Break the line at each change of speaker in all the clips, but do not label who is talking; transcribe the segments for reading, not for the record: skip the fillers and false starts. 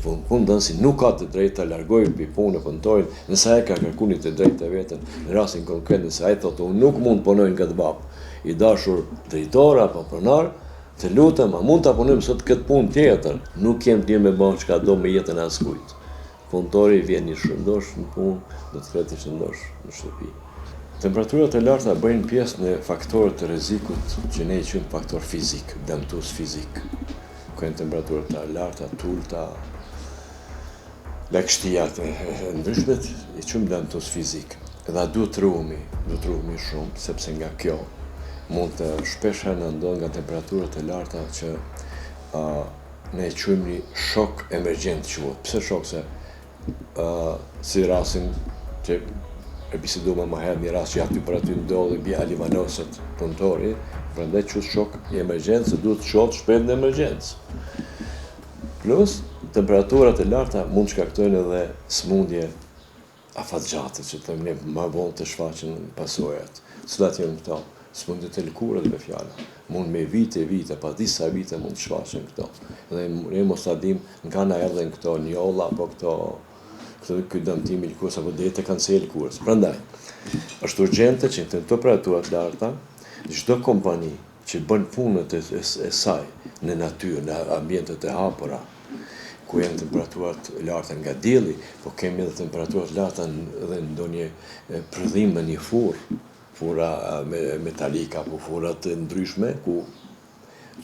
punëdhënësi nuk ka të drejtë të largojë për punë punëtorin, nëse ai ka kërkuar të drejtë të vetën, në rastin konkret nëse ai thotë unë nuk mund punoj në këtë vap, i dashur drejtor apo pronar, të lutem, a mund ta punojmë sot këtë punë tjetër? Nuk kem të me bën çka do me jetën e askujt. Punëtori vjen i shëndosh në punë, do të ketë i shëndosh në shtëpi. Temperaturat e larta bëjnë pjesë në faktorët të rrezikut që ne i quajmë faktor fizik, dëmtues fizik. Ku janë temperaturat të larta, të ulta, lagështiat e ndryshme i quajmë dëmtues fizik. Dhe duhet ruhemi shumë, sepse nga kjo mund të shpesh herë na ndodh nga temperaturat e larta që ne e quajmë një shok emergjent quhet. Pse shok? Se si rastin që e biseduam më herë, një rast që aty për aty ndodhi bia livanosët punëtori, prandaj quhet shok i emergjencë, duhet të shohet shpejt në emergjencë. Plus, temperaturat e larta mund të shkaktojnë edhe smundje afatgjate, që thëmë ne më vonë të shfaqen pasojat. Cilat janë këto? Smundjet e lëkurës me fjala. Mund me vite, pa disa vite mund të shfaqen këto. Dhe ne mos ta dim nga na erdhen këto njolla apo ky dëmtim i lëkurës apo deri kanceri i lëkurës. Prandaj, është urgjente që në temperaturat të larta, çdo kompani që bën punët e saj në natyrë, në ambientet e hapura, ku janë temperaturat larta nga dielli, po kemi edhe temperaturat larta edhe ndonjë prodhim në një fura metalike apo fura të ndryshme ku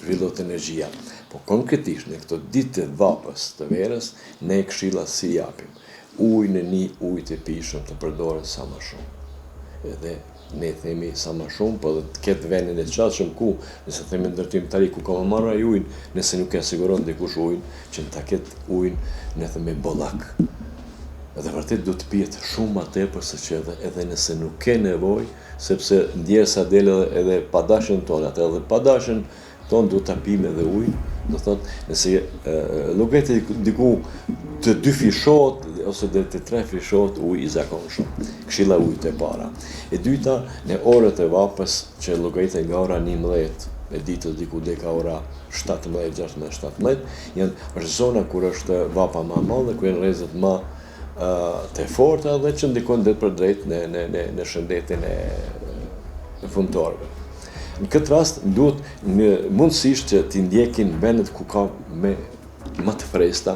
zhvillohet energjia. Po konkretisht në këto ditë të vapës të verës, ne këshilla si japim. Ujë në një ujë të pishëm të përdoret sa më shumë. Edhe ne themi sa më shumë, po të ketë vendin e çastshëm ku, nëse themi ndërtimtari ku ka marrë ai ujin, nëse nuk e siguron dikush ujin, që ta ketë ujin, ne themi bollak. Edhe vërtet duhet të pihet shumë më tepër se që edhe nëse nuk ke nevojë, sepse ndjersa del edhe padashën tonë, atë edhe padashën tonë duhet ta pijmë edhe ujin, do thotë, nëse llogaritë diku të 2 fishot ose deri të 3 fishot ujë i zakonshëm. Këshilla ujit e para. E dyta, në orët e vapës që llogaritet nga ora 11 e ditës diku deri ka ora 16-17, është zona kur është vapa më e madhe, ku janë rrezet më të forta dhe që ndikojnë drejt për drejt në shëndetin e punëtorëve. Në këtë rast duhet mundësisht që t'i ndjekin vendet ku ka më të freskëta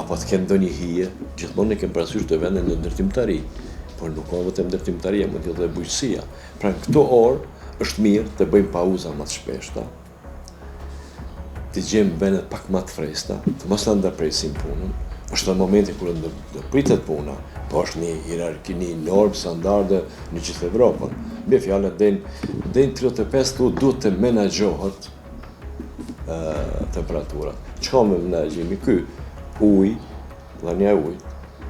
apo të kenë ndonjë hije, gjithmonë ne kemi parasysh të vendet në ndërtimtari, por nuk ka vetëm ndërtimtaria, mund të jetë edhe bujqësia. Pra në këto orë është mirë të bëjmë pauza më të shpeshta, të gjejmë vendet pak më të freskëta, të mos na ndërpresim punën. Është në momentin kur do pritet puna, po është një hierarki, një normë standarde në gjithë Evropën. Me fjalë deri 35 duhet të menaxhohet temperaturat. Çka me menaxhimi ky? Ujë, dhënia e ujit,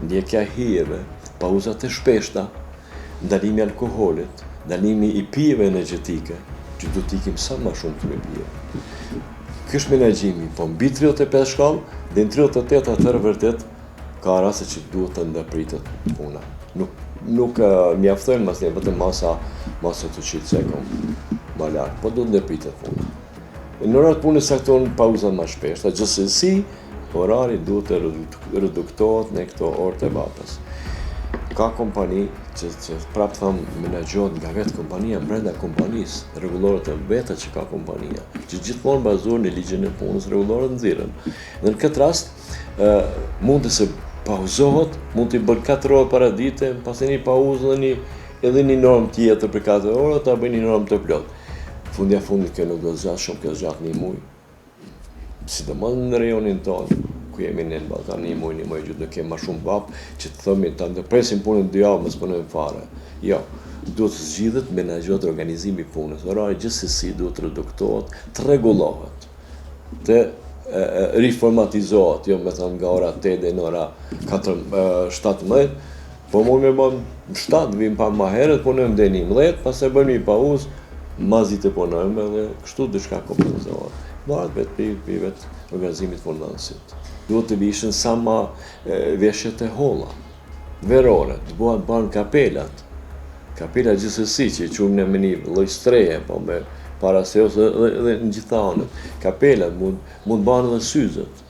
ndjekja e hijeve, pauzat e shpeshta, ndalimi i alkoolit, ndalimi i pijeve energjetike, që duhet të ikim sa më shumë të pijeve. Ky është menaxhimi, po mbi 35 shkallë, dhe në 38 atëherë vërtet ka raste që duhet të ndërpritet puna. Nuk mjaftojnë vetëm masa të qilë më lart, po duhet ndërpritet puna. Në orat punës saktojnë pauzat më shpeshta, gjithsesi orari duhet të reduktohet në këto orë të vapës. Ka kompani që prapë thëmë menaxhohet nga vetë kompania, brenda kompanisë, rregullorët e veta që ka kompania, që gjithmonë bazohen në ligjin e punës, rregullorët nxirren. Dhe në këtë rast, mund të se pauzohet, mund të bën 4 orë para dite, pas një pauzë edhe një normë tjetër për 4 orë, ta bëjnë një normë të plotë. Fundja fundit kjo nuk do të zgjatë shumë, kjo zgjat një muaj. Sidomos në rajonin tonë, ku jemi në Ballkan, një muaj gjysmë do kemi më shumë vap, që të themi ta ndërpresim punën 2 javë, mos punojmë fare. Jo, duhet të zgjidhet, menaxhohet organizimi i punës. Orari gjithsesi duhet të reduktohet, të rregullohet, të riformatizohet, jo me thënë nga ora 8 deri në ora 17, po mund me bën 7, vim pa më herët, punojmë deri në 11, pastaj bëjmë një pauzë, mazi të punojmë dhe kështu diçka kompenzohet. Varet vetë organizimit punëdhënësit. Duhet të vishin sa më veshjet e holla, verore, të bëhen kapelat. Kapelat gjithsesi që i quajmë me një lloj streje, po me para se ose edhe në gjitha anët. Kapelat mund bëhen edhe syzet.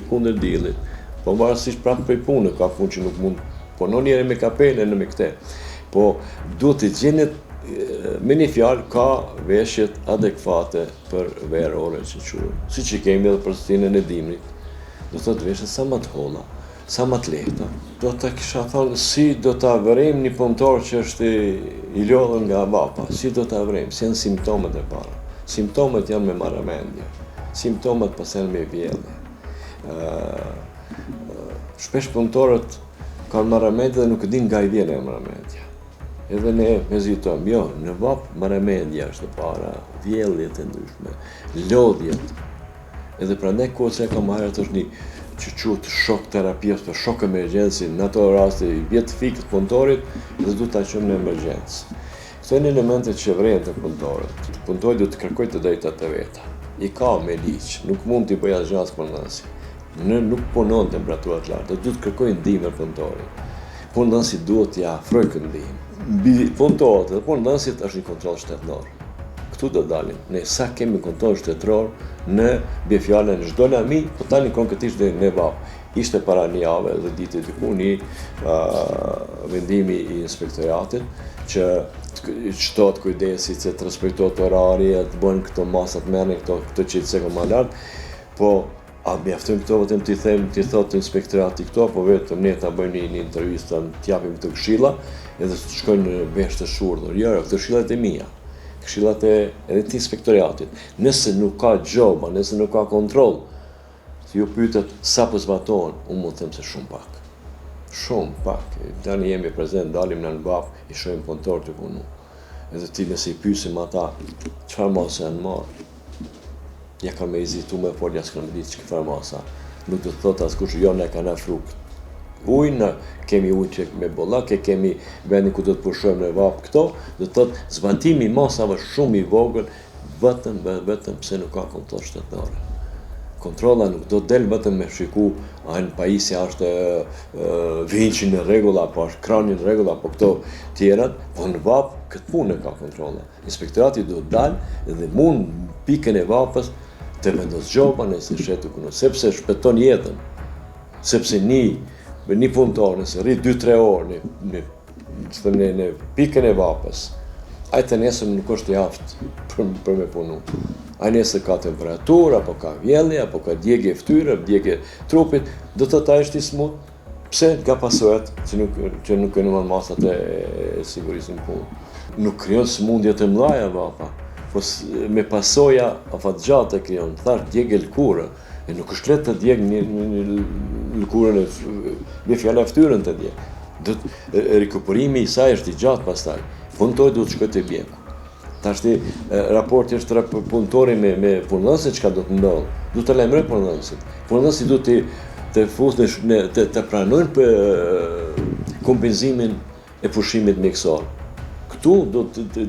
kundër dillit. Po varësisht prapë prej punë, ka punë që nuk mund punon njëri me kapele në me këte. Po duhet të gjenet me një fjalë ka veshjet adekvate për verore që quhen. Si që kemi edhe për stinën e dimrit. Do të thotë veshjet sa më të holla, sa më të lehta. Do të kisha thonë si do ta vërejmë një punëtor që është i lodhur nga vapa, si do ta vërejmë, si janë simptomet e para. Simptomet janë me marrëmendje, simptomet pas janë me vjellje. Shpesh punëtorët kanë marrëmendje dhe nuk e din nga i vjen e marrëmendja. Edhe ne hezitojmë, jo, në vap marrëmendja është e para, vjelljet e ndryshme, lodhjet. Edhe prandaj kohë që kam marrë është një që quhet shok terapia ose shok emergjenci, në ato raste i vjet fikët punëtorit dhe duhet ta qëmë në emergjencë. Këto janë elementet që vrejnë të punëtorët. Punëtori duhet të kërkojë të drejtat e veta. I ka me ligj, nuk mund t'i bëj asgjë as punonësi. Nuk punon temperaturat lartë, duhet të kërkojë ndihmë punëtorit. Punonësi duhet t'i afrojë këtë ndihmë. Mbi punëtorët dhe punonësit është një kontroll shtetëror. Këtu do dalim. Ne sa kemi kontroll shtetëror në bjefjalën çdo lami, po tani konkretisht në VAP. Ishte para një jave dhe ditë diku një vendimi i inspektoratit që çtot kujdesi që të respektohet orari, të bëhen këto masat merren këto qetëse më lart, po a mjaftojnë këto vetëm t'i thotë inspektorati këto, po vetëm ne ta bëjmë një intervistë, t'japim këto këshilla, edhe të shkojnë në vesh të shurdhur. Jo, këto këshillat e mia. Këshillat edhe të inspektoratit. Nëse nuk ka gjoba, nëse nuk ka kontroll, ju pyetet sa po zbatohen, unë mund të them se shumë pak. Shumë pak. Tani jemi prezent, dalim në VAP, i shohim punëtor të punu. Edhe ti nëse i pyesim ata, çfarë masa janë marrë? Ja kanë me hezitu me folja, s'kanë me ditë çfarë masa. Nuk do të thotë askush, jo ne kanë frukt. Ujë, kemi ujë që me bollake, kemi vendin ku do të pushojmë në VAP këto, do të thotë zbatimi i masave shumë i vogël, vetëm pse nuk ka kontroll shtetëror. Kontrolla nuk do të del vetëm me shiku, a në pajisja është vinçi në rregull apo është krani në rregull apo këto tjerat, po në VAP këtë punë ka kontrolla. Inspektorati duhet dalë dhe mund pikën e VAP-s të vendos gjoba nëse shetu kuno, sepse shpëton jetën. Sepse një punëtor nëse rrit 2-3 orë në pikën e VAP-s, ai të nesër nuk është i aftë për me punu. Ai nesër ka temperaturë, apo ka vjellje, apo ka djegje fytyre, djegje trupit, do të thotë ai është i smut. Pse? Nga pasojat që nuk kanë marrë masat e sigurisë në punë. Nuk krijon sëmundje të mëdha VAP-a, po me pasoja afatgjatë e krijon, thash djegje lëkurë. E nuk është lehtë të djeg një lëkurën me fjalë fytyrën të djeg. Rikuperimi i saj është i gjatë pastaj. Punëtori duhet të shkojë te mjeku. Tashti raporti është punëtori me punonësit çka do të ndodh. Duhet të lajmëroj punonësit. Punonësit duhet të pranojnë për kompensimin e pushimit mjekësor. Këtu do të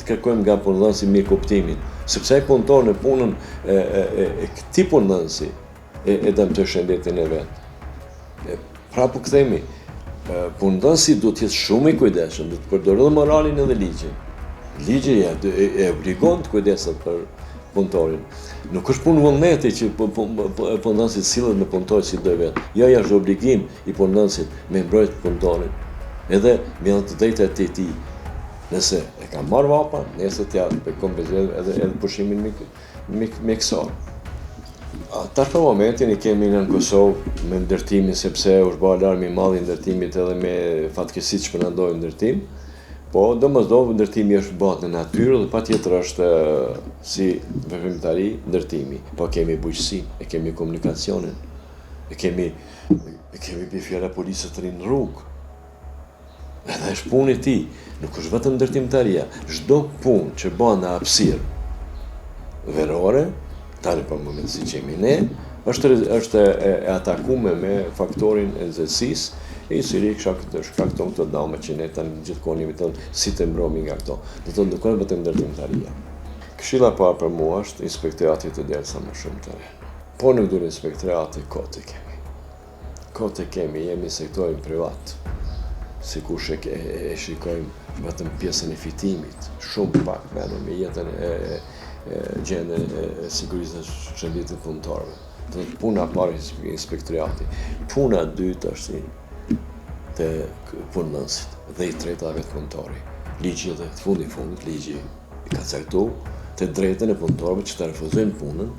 kërkojmë nga punonësi mirë kuptimin, sepse ai punëtor në punën e këtij punonësi e dëmtoj shëndetin e vet. Pra po kthehemi, punonësi duhet të jetë shumë i kujdesshëm, duhet të përdorë edhe moralin edhe ligjin. Ligji e obligon të kujdeset për punëtorin. Nuk është punë vullneti që punonësit sillet me punëtorin si do vetë. Jo, është obligim i punonësit me mbrojtë punëtorin. Edhe me anë të drejtat e tij. Nëse e ka marrë VAP-a, nëse t'ja kompenzojë edhe pushimin mjekësor. Tash për momentin i kemi në Kosovë me ndërtimin, sepse është bërë alarmi i madh i ndërtimit edhe me fatkeqësitë që përndojnë ndërtim. Po, domosdoshmë ndërtimi është bërë në natyrë dhe patjetër është si veprimtari ndërtimi. Po kemi bujqësi, e kemi komunikacionin, e kemi bjefjala policët të rinë në rrugë. Edhe është punë i tij, nuk është vetëm ndërtimtaria. Çdo punë që bën në hapësirë verore, tani për moment si që jemi ne, është e atakuar me faktorin e nxehtësisë, i cili shkakton këto dëme që ne tani gjithkohë jemi thënë si të mbrohemi nga këto. Do të nuk është vetëm ndërtimtaria. Këshilla parë për mua është inspektorati të derë sa më shumë të re. Po nuk duhet inspektorati, kohë kemi. Kohë kemi, jemi sektorin privat. Sikush e shikojmë vetëm pjesën e fitimit, shumë pak merrem me jetën e gjendjen e sigurisë së shëndetit punëtorëve. Do të puna parë inspektoriati. Puna e dytë është të punënësit dhe i treta vetë punëtori. Ligji edhe të fundit ligji i ka caktuar të drejtën e punëtorëve që të refuzojnë punën,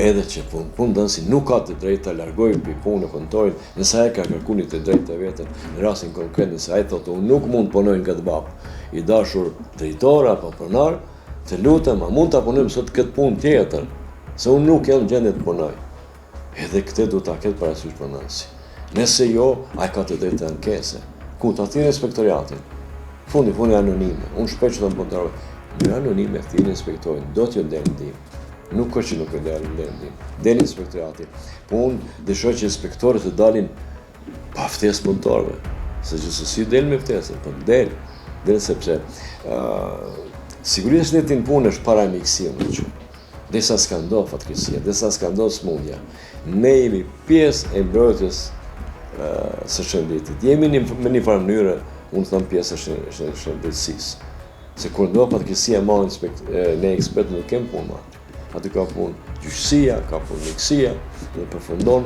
edhe që punëdhënësi nuk ka të drejtë të largojë për punë e punëtorin, nëse ai ka kërkuar të drejtë të vetën, në rastin konkret nëse ai thotë unë nuk mund të punoj në këtë bab, i dashur drejtor apo pronar, të lutem, a mund ta punojmë sot këtë punë tjetër, se unë nuk jam në gjendje të punoj. Edhe këtë duhet ta ketë parasysh punëdhënësi. Nëse jo, ai ka të drejtë të ankese. Ku ta thirrë inspektoriatin. Fundi anonime. Unë shpej që të punëtorëve, në anonime thirrë inspektorin, do t'ju del ndihmë. Nuk është që nuk e del ndihmë. Del inspektorati. Po unë dëshoj që inspektorët të dalin pa ftesë punëtorëve. Se gjithsesi del me ftesë, po del sepse sigurisht netin punë është paramikësia më që. Desa s'ka ndodhur fatkeqësia, desa s'ka ndodhur smundja. Ne jemi pjesë e mbrojtjes së shëndetit. Jemi në një farë mënyrë, unë them pjesë e shëndetësisë. Se kur ndodh fatkeqësia ne ekspertë nuk kemi punë. Aty ka punë gjyqësia, ka punë mjekësia dhe përfundon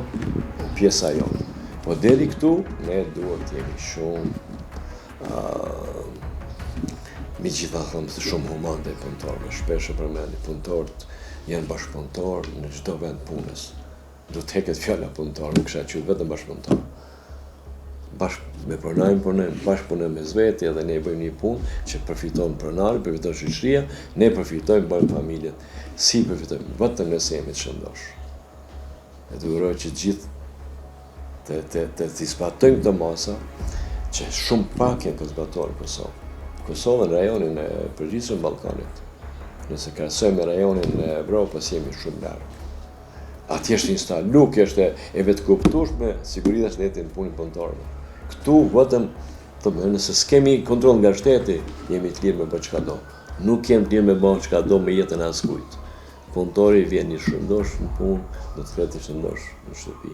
pjesa jonë. Po deri këtu ne duhet të jemi shumë megjithatë shumë human ndaj punëtorëve. Shpesh e përmendi, punëtorët janë bashkëpunëtorë në çdo vend punës. Do të heket fjala punëtor, nuk kisha qenë vetëm bashkëpunëtor. Bashkë me pronarin punojmë, bashkë punojmë me zveti edhe ne bëjmë një punë që përfiton pronari, përfiton shoqëria, ne përfitojmë, bëjmë familjet. Si përfitojmë? Vetëm nëse jemi të shëndosh. E të uroj që gjithë të zbatojmë këtë masa, që shumë pak janë të zbatuar në Kosovë. Kosovë në rajonin e përgjithshëm Ballkanit. Nëse krahasojmë me rajonin e Evropës jemi shumë larg. Atje është instalu, kjo është e vetë kuptueshme, sigurisht është netin punë punëtorëve. Këtu vetëm nëse s'kemi kontroll nga shteti, jemi të lirë me bërë çka do. Nuk jemi të lirë me bërë çka do me jetën e askujt. Punëtori vjen i shëndosh në punë, do të ketë i shëndosh në shtëpi.